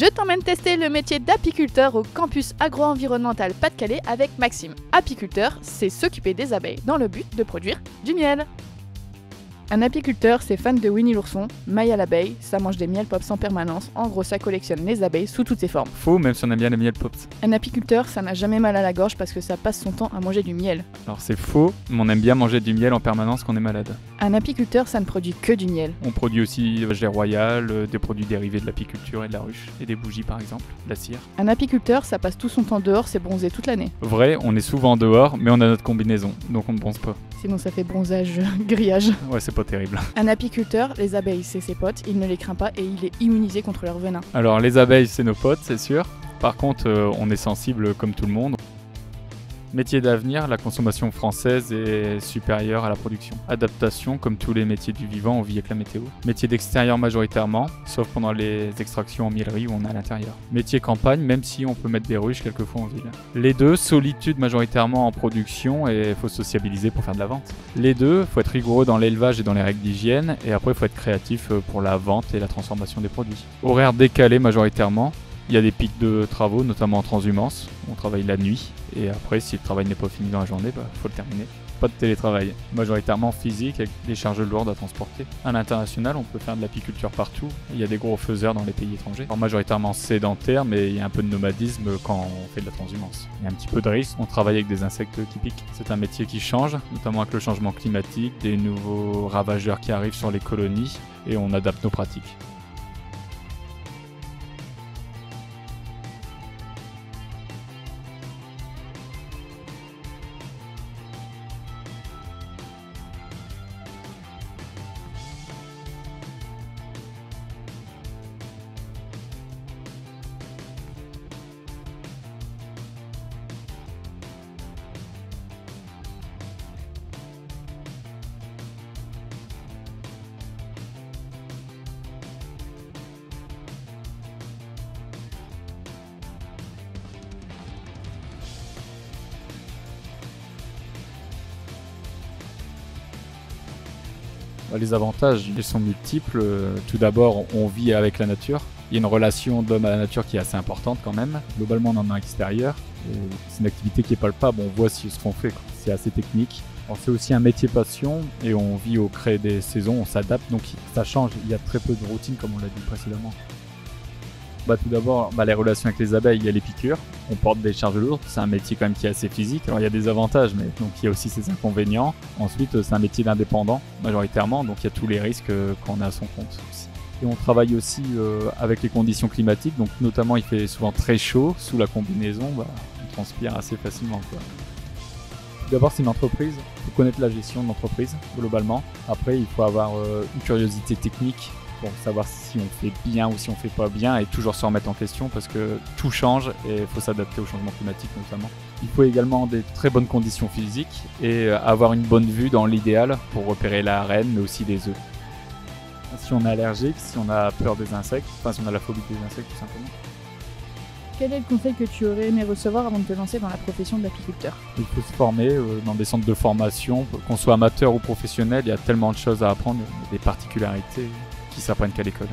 Je t'emmène tester le métier d'apiculteur au campus agro-environnemental Pas-de-Calais avec Maxime. Apiculteur, c'est s'occuper des abeilles dans le but de produire du miel. Un apiculteur, c'est fan de Winnie l'ourson, maille à l'abeille, ça mange des miel pops en permanence, en gros ça collectionne les abeilles sous toutes ses formes. Faux, même si on aime bien les miel pops. Un apiculteur, ça n'a jamais mal à la gorge parce que ça passe son temps à manger du miel. Alors c'est faux, mais on aime bien manger du miel en permanence quand on est malade. Un apiculteur, ça ne produit que du miel. On produit aussi gelée royale, des produits dérivés de l'apiculture et de la ruche, et des bougies par exemple, de la cire. Un apiculteur, ça passe tout son temps dehors, c'est bronzé toute l'année. Vrai, on est souvent dehors, mais on a notre combinaison, donc on ne bronze pas. Sinon ça fait bronzage, grillage. Ouais, c'est pas terrible. Un apiculteur, les abeilles, c'est ses potes, il ne les craint pas et il est immunisé contre leur venin. Alors les abeilles, c'est nos potes, c'est sûr. Par contre, on est sensible comme tout le monde. Métier d'avenir, la consommation française est supérieure à la production. Adaptation, comme tous les métiers du vivant, on vit avec la météo. Métier d'extérieur majoritairement, sauf pendant les extractions en mielerie où on est à l'intérieur. Métier campagne, même si on peut mettre des ruches quelquefois en ville. Les deux, solitude majoritairement en production et il faut sociabiliser pour faire de la vente. Les deux, faut être rigoureux dans l'élevage et dans les règles d'hygiène et après il faut être créatif pour la vente et la transformation des produits. Horaire décalé majoritairement. Il y a des pics de travaux, notamment en transhumance. On travaille la nuit. Et après, si le travail n'est pas fini dans la journée, faut le terminer. Pas de télétravail. Majoritairement physique, avec des charges lourdes à transporter. À l'international, on peut faire de l'apiculture partout. Il y a des gros faiseurs dans les pays étrangers. Alors, majoritairement sédentaire, mais il y a un peu de nomadisme quand on fait de la transhumance. Il y a un petit peu de risque. On travaille avec des insectes typiques. C'est un métier qui change, notamment avec le changement climatique, des nouveaux ravageurs qui arrivent sur les colonies. Et on adapte nos pratiques. Les avantages, ils sont multiples. Tout d'abord, on vit avec la nature. Il y a une relation d'homme à la nature qui est assez importante quand même. Globalement, on en a un extérieur. C'est une activité qui est palpable, on voit ce qu'on fait. C'est assez technique. C'est aussi un métier passion et on vit au gré des saisons, on s'adapte. Donc ça change, il y a très peu de routine comme on l'a dit précédemment. Tout d'abord, les relations avec les abeilles, il y a les piqûres. On porte des charges lourdes, c'est un métier quand même qui est assez physique. Alors il y a des avantages, mais donc il y a aussi ses inconvénients. Ensuite, c'est un métier d'indépendant majoritairement, donc il y a tous les risques quand on est à son compte aussi. Et on travaille aussi avec les conditions climatiques, donc notamment il fait souvent très chaud. Sous la combinaison, on transpire assez facilement, quoi. Tout d'abord, c'est une entreprise, il faut connaître la gestion de l'entreprise globalement. Après, il faut avoir une curiosité technique pour savoir si on fait bien ou si on fait pas bien et toujours se remettre en question parce que tout change et il faut s'adapter au changement climatique notamment. Il faut également des très bonnes conditions physiques et avoir une bonne vue dans l'idéal pour repérer la reine mais aussi les œufs. Si on est allergique, si on a peur des insectes, si on a la phobie des insectes tout simplement. Quel est le conseil que tu aurais aimé recevoir avant de te lancer dans la profession d'apiculteur? Il faut se former dans des centres de formation, qu'on soit amateur ou professionnel, il y a tellement de choses à apprendre, des particularités qui s'apprennent qu'à l'école.